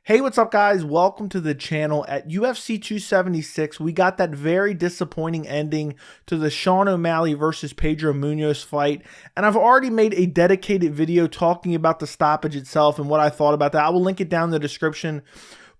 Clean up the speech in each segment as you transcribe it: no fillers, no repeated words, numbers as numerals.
Hey, what's up guys? Welcome to the channel. At UFC 276, we got that very disappointing ending to the Sean O'Malley versus Pedro Munhoz fight. And I've already made a dedicated video talking about the stoppage itself and what I thought about that. I will link it down in the description.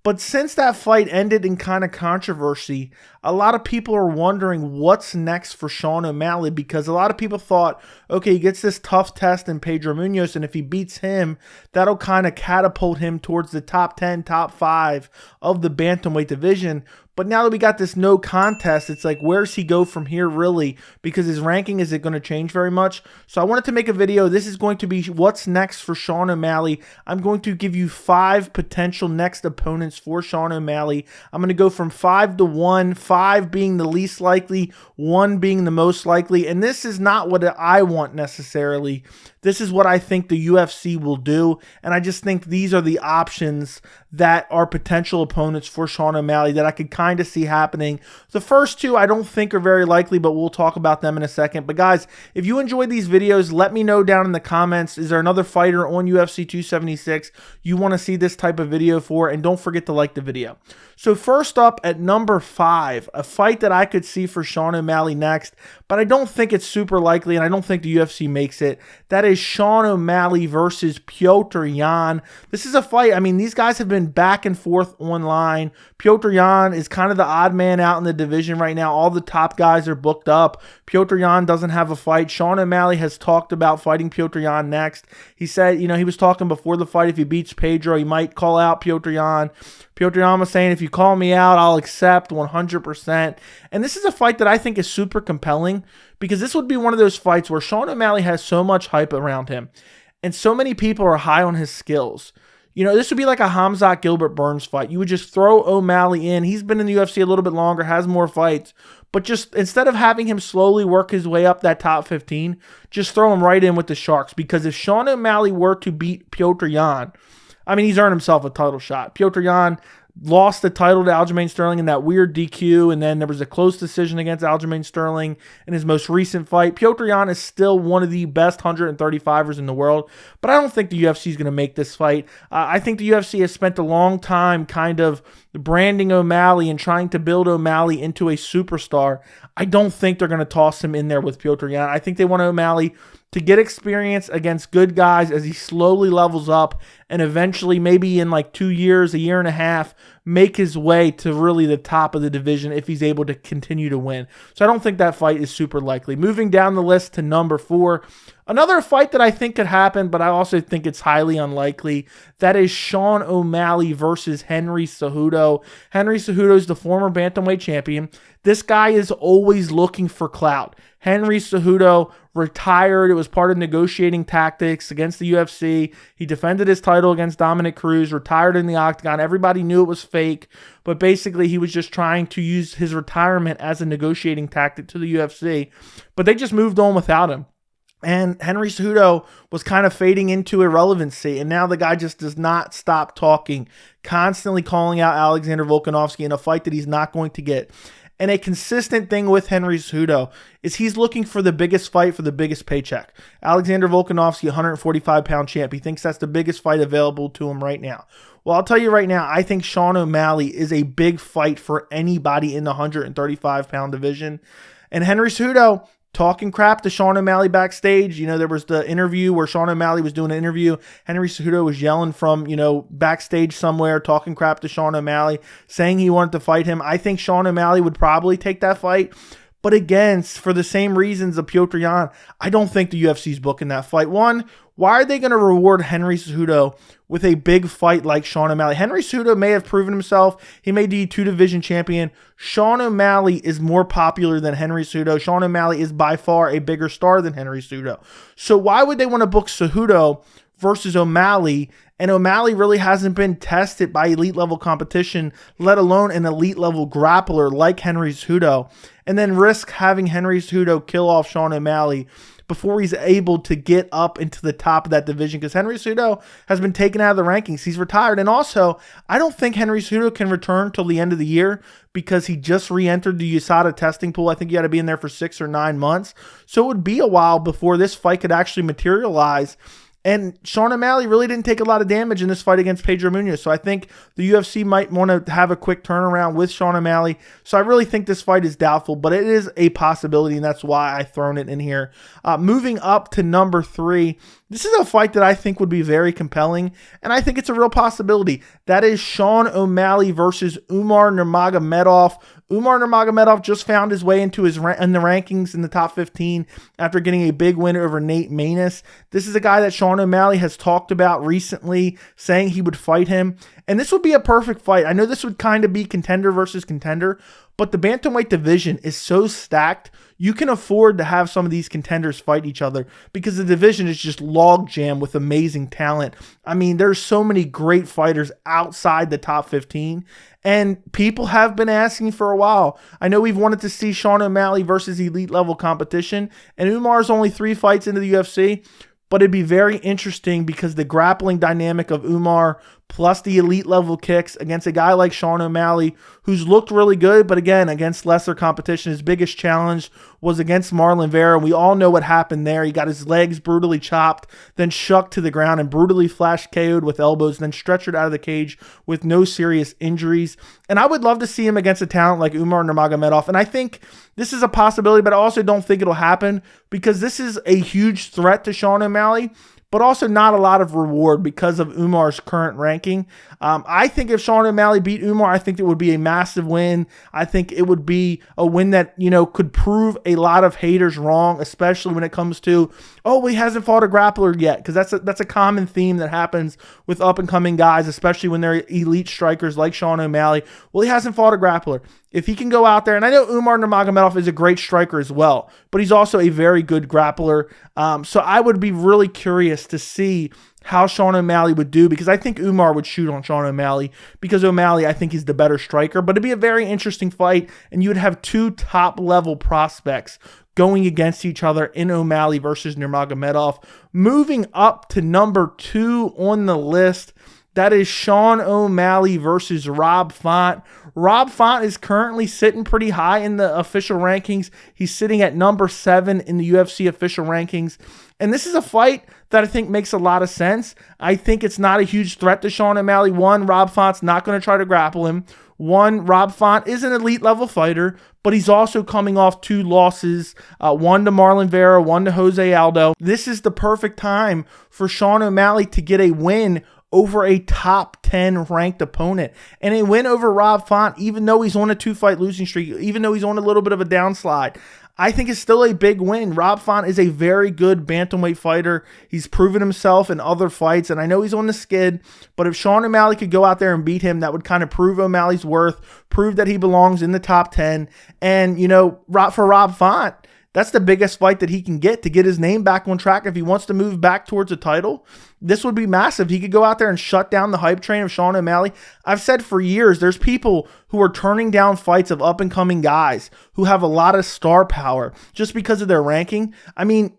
But since that fight ended in kind of controversy, a lot of people are wondering what's next for Sean O'Malley, because a lot of people thought, okay, he gets this tough test in Pedro Munhoz, and if he beats him, that'll kind of catapult him towards the top 10, top 5 of the bantamweight division. But now that we got this no contest, it's like, where's he go from here really? Because his ranking isn't going to change very much. So I wanted to make a video. This is going to be what's next for Sean O'Malley. I'm going to give you 5 potential next opponents for Sean O'Malley. I'm going to go from 5 to 1, 5 being the least likely, 1 being the most likely. And this is not what I want necessarily. This is what I think the UFC will do. And I just think these are the options that are potential opponents for Sean O'Malley that I could kind of see happening. The first 2 I don't think are very likely, but we'll talk about them in a second. But guys, if you enjoyed these videos, let me know down in the comments. Is there another fighter on UFC 276 you want to see this type of video for? And don't forget to like the video. So first up at number 5, a fight that I could see for Sean O'Malley next, but I don't think it's super likely, and I don't think the UFC makes it. That is Sean O'Malley versus Petr Yan. This is a fight, I mean, these guys have been back and forth online. Petr Yan is kind of the odd man out in the division right now. All the top guys are booked up. Petr Yan doesn't have a fight. Sean O'Malley has talked about fighting Petr Yan next. He said, he was talking before the fight, if he beats Pedro, he might call out Petr Yan. Petr Yan was saying, if you call me out, I'll accept 100%. And this is a fight that I think is super compelling, because this would be one of those fights where Sean O'Malley has so much hype around him, and so many people are high on his skills. This would be like a Hamzat Gilbert Burns fight. You would just throw O'Malley in. He's been in the UFC a little bit longer, has more fights, but just instead of having him slowly work his way up that top 15, just throw him right in with the Sharks. Because if Sean O'Malley were to beat Petr Yan, I mean, he's earned himself a title shot. Petr Yan lost the title to Aljamain Sterling in that weird DQ, and then there was a close decision against Aljamain Sterling in his most recent fight. Petr Yan is still one of the best 135ers in the world, but I don't think the UFC is going to make this fight. I think the UFC has spent a long time kind of branding O'Malley and trying to build O'Malley into a superstar. I don't think they're going to toss him in there with Petr Yan. I think they want O'Malley to get experience against good guys as he slowly levels up, and eventually, maybe in like 2 years, a year and a half, make his way to really the top of the division if he's able to continue to win. So I don't think that fight is super likely. Moving down the list to number 4, another fight that I think could happen, but I also think it's highly unlikely. That is Sean O'Malley versus Henry Cejudo. Henry Cejudo is the former bantamweight champion. This guy is always looking for clout. Henry Cejudo retired. It was part of negotiating tactics against the UFC. He defended his title against Dominic Cruz, retired in the octagon. Everybody knew it was fake, but basically he was just trying to use his retirement as a negotiating tactic to the UFC. But they just moved on without him. And Henry Cejudo was kind of fading into irrelevancy, and now the guy just does not stop talking, constantly calling out Alexander Volkanovski in a fight that he's not going to get. And a consistent thing with Henry Cejudo is he's looking for the biggest fight for the biggest paycheck. Alexander Volkanovski, 145-pound champ. He thinks that's the biggest fight available to him right now. Well, I'll tell you right now, I think Sean O'Malley is a big fight for anybody in the 135-pound division. And Henry Cejudo talking crap to Sean O'Malley backstage. There was the interview where Sean O'Malley was doing an interview. Henry Cejudo was yelling from, backstage somewhere, talking crap to Sean O'Malley, saying he wanted to fight him. I think Sean O'Malley would probably take that fight. But again, for the same reasons of Petr Yan, I don't think the UFC's booking that fight. One, why are they going to reward Henry Cejudo with a big fight like Sean O'Malley? Henry Cejudo may have proven himself. He may be 2-division champion. Sean O'Malley is more popular than Henry Cejudo. Sean O'Malley is by far a bigger star than Henry Cejudo. So why would they want to book Cejudo versus O'Malley? And O'Malley really hasn't been tested by elite level competition, let alone an elite level grappler like Henry Cejudo, and then risk having Henry Cejudo kill off Sean O'Malley before he's able to get up into the top of that division, because Henry Cejudo has been taken out of the rankings. He's retired. And also, I don't think Henry Cejudo can return till the end of the year, because he just re-entered the USADA testing pool. I think you got to be in there for 6 or 9 months. So it would be a while before this fight could actually materialize. And Sean O'Malley really didn't take a lot of damage in this fight against Pedro Munhoz. So I think the UFC might want to have a quick turnaround with Sean O'Malley. So I really think this fight is doubtful, but it is a possibility, and that's why I've thrown it in here. Moving up to number 3, this is a fight that I think would be very compelling, and I think it's a real possibility. That is Sean O'Malley versus Umar Nurmagomedov. Umar Nurmagomedov just found his way into in the rankings in the top 15 after getting a big win over Nate Maness. This is a guy that Sean O'Malley has talked about recently, saying he would fight him. And this would be a perfect fight. I know this would kind of be contender versus contender, but the bantamweight division is so stacked, you can afford to have some of these contenders fight each other because the division is just logjam with amazing talent. I mean, there's so many great fighters outside the top 15, and people have been asking for a while. I know we've wanted to see Sean O'Malley versus elite level competition, and Umar's only 3 fights into the UFC, but it'd be very interesting because the grappling dynamic of Umar plus the elite level kicks against a guy like Sean O'Malley, who's looked really good, but again, against lesser competition. His biggest challenge was against Marlon Vera. We all know what happened there. He got his legs brutally chopped, then shucked to the ground and brutally flash KO'd with elbows, then stretchered out of the cage with no serious injuries. And I would love to see him against a talent like Umar Nurmagomedov. And I think this is a possibility, but I also don't think it'll happen because this is a huge threat to Sean O'Malley, but also not a lot of reward because of Umar's current ranking. I think if Sean O'Malley beat Umar, I think it would be a massive win. I think it would be a win that, could prove a lot of haters wrong, especially when it comes to, he hasn't fought a grappler yet, because that's a common theme that happens with up-and-coming guys, especially when they're elite strikers like Sean O'Malley. Well, he hasn't fought a grappler. If he can go out there, and I know Umar Nurmagomedov is a great striker as well, but he's also a very good grappler. So I would be really curious to see how Sean O'Malley would do, because I think Umar would shoot on Sean O'Malley because O'Malley, I think, he's the better striker. But it'd be a very interesting fight, and you would have 2 top-level prospects going against each other in O'Malley versus Nurmagomedov. Moving up to number 2 on the list, that is Sean O'Malley versus Rob Font. Rob Font is currently sitting pretty high in the official rankings. He's sitting at number 7 in the UFC official rankings. And this is a fight that I think makes a lot of sense. I think it's not a huge threat to Sean O'Malley. 1, Rob Font's not going to try to grapple him. 1, Rob Font is an elite level fighter, but he's also coming off 2 losses, 1 to Marlon Vera, 1 to Jose Aldo. This is the perfect time for Sean O'Malley to get a win over a top 10 ranked opponent, and a win over Rob Font, even though he's on a 2-fight losing streak, even though he's on a little bit of a downslide, I think it's still a big win. Rob Font is a very good bantamweight fighter. He's proven himself in other fights, and I know he's on the skid, but if Sean O'Malley could go out there and beat him, that would kind of prove O'Malley's worth, prove that he belongs in the top 10, and, for Rob Font, that's the biggest fight that he can get to get his name back on track if he wants to move back towards a title. This would be massive. He could go out there and shut down the hype train of Sean O'Malley. I've said for years, there's people who are turning down fights of up-and-coming guys who have a lot of star power just because of their ranking. I mean,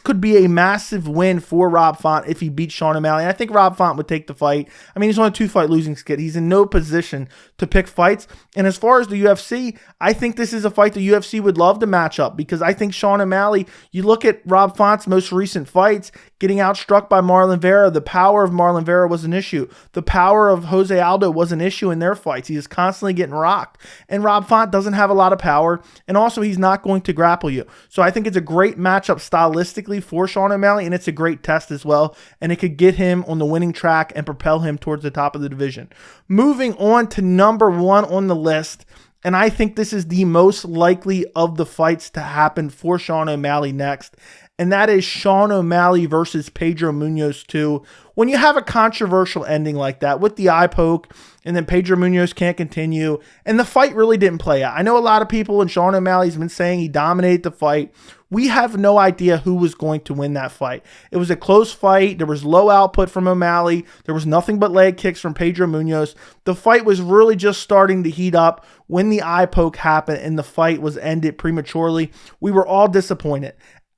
could be a massive win for Rob Font if he beats Sean O'Malley. I think Rob Font would take the fight. I mean, he's on a 2-fight losing skid. He's in no position to pick fights. And as far as the UFC, I think this is a fight the UFC would love to match up, because I think Sean O'Malley, you look at Rob Font's most recent fights, getting outstruck by Marlon Vera, the power of Marlon Vera was an issue. The power of Jose Aldo was an issue in their fights. He is constantly getting rocked. And Rob Font doesn't have a lot of power, and also he's not going to grapple you. So I think it's a great matchup stylistically for Sean O'Malley, and it's a great test as well, and it could get him on the winning track and propel him towards the top of the division. Moving on to number 1 on the list, and I think this is the most likely of the fights to happen for Sean O'Malley next, and that is Sean O'Malley versus Pedro Munhoz 2. When you have a controversial ending like that with the eye poke, and then Pedro Munhoz can't continue, and the fight really didn't play out. I know a lot of people, and Sean O'Malley's been saying he dominated the fight. We have no idea who was going to win that fight. It was a close fight. There was low output from O'Malley. There was nothing but leg kicks from Pedro Munhoz. The fight was really just starting to heat up when the eye poke happened and the fight was ended prematurely. We were all disappointed.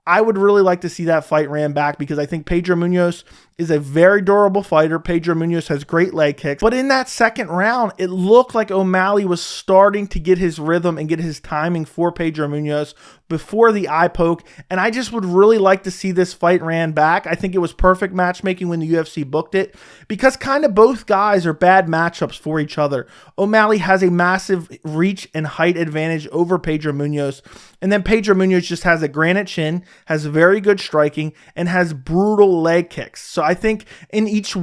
I would really like to see that fight ran back, because I think Pedro Munhoz is a very durable fighter. Pedro Munhoz has great leg kicks. But in that second round, it looked like O'Malley was starting to get his rhythm and get his timing for Pedro Munhoz. before the eye poke, and I just would really like to see this fight ran back. I think it was perfect matchmaking when the UFC booked it, because kind of both guys are bad matchups for each other. O'Malley has a massive reach and height advantage over Pedro Munhoz, and then Pedro Munhoz just has a granite chin, has very good striking, and has brutal leg kicks. So I think in each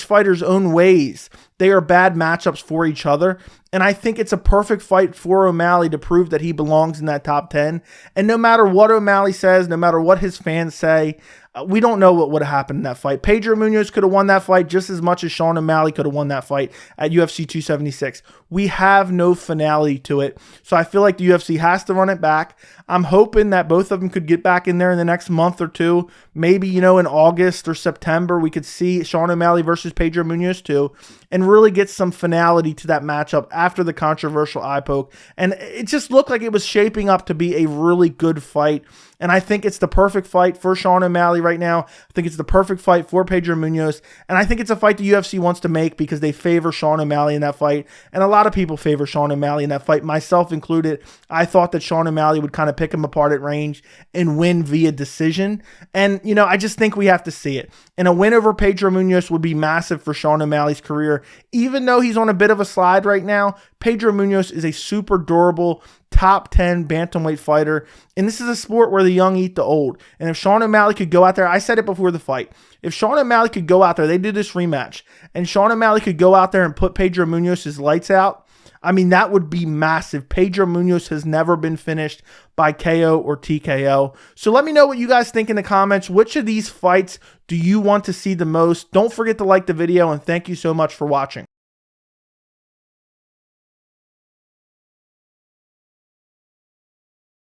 fighter's own ways, they are bad matchups for each other. And I think it's a perfect fight for O'Malley to prove that he belongs in that top 10. And no matter what O'Malley says, no matter what his fans say, we don't know what would have happened in that fight. Pedro Munhoz could have won that fight just as much as Sean O'Malley could have won that fight at UFC 276. We have no finality to it. So I feel like the UFC has to run it back. I'm hoping that both of them could get back in there in the next month or two. Maybe, in August or September, we could see Sean O'Malley versus Pedro Munhoz too, and really get some finality to that matchup after the controversial eye poke. And it just looked like it was shaping up to be a really good fight. And I think it's the perfect fight for Sean O'Malley right now. I think it's the perfect fight for Pedro Munhoz. And I think it's a fight the UFC wants to make because they favor Sean O'Malley in that fight. And a lot of people favor Sean O'Malley in that fight, myself included. I thought that Sean O'Malley would kind of pick him apart at range and win via decision. And, I just think we have to see it. And a win over Pedro Munhoz would be massive for Sean O'Malley's career. Even though he's on a bit of a slide right now, Pedro Munhoz is a super durable top 10 bantamweight fighter. And this is a sport where the young eat the old. And if Sean O'Malley could go out there, I said it before the fight, if Sean O'Malley could go out there, they did this rematch, and Sean O'Malley could go out there and put Pedro Munhoz's lights out, that would be massive. Pedro Munhoz has never been finished by KO or TKO. So let me know what you guys think in the comments. Which of these fights do you want to see the most? Don't forget to like the video, and thank you so much for watching.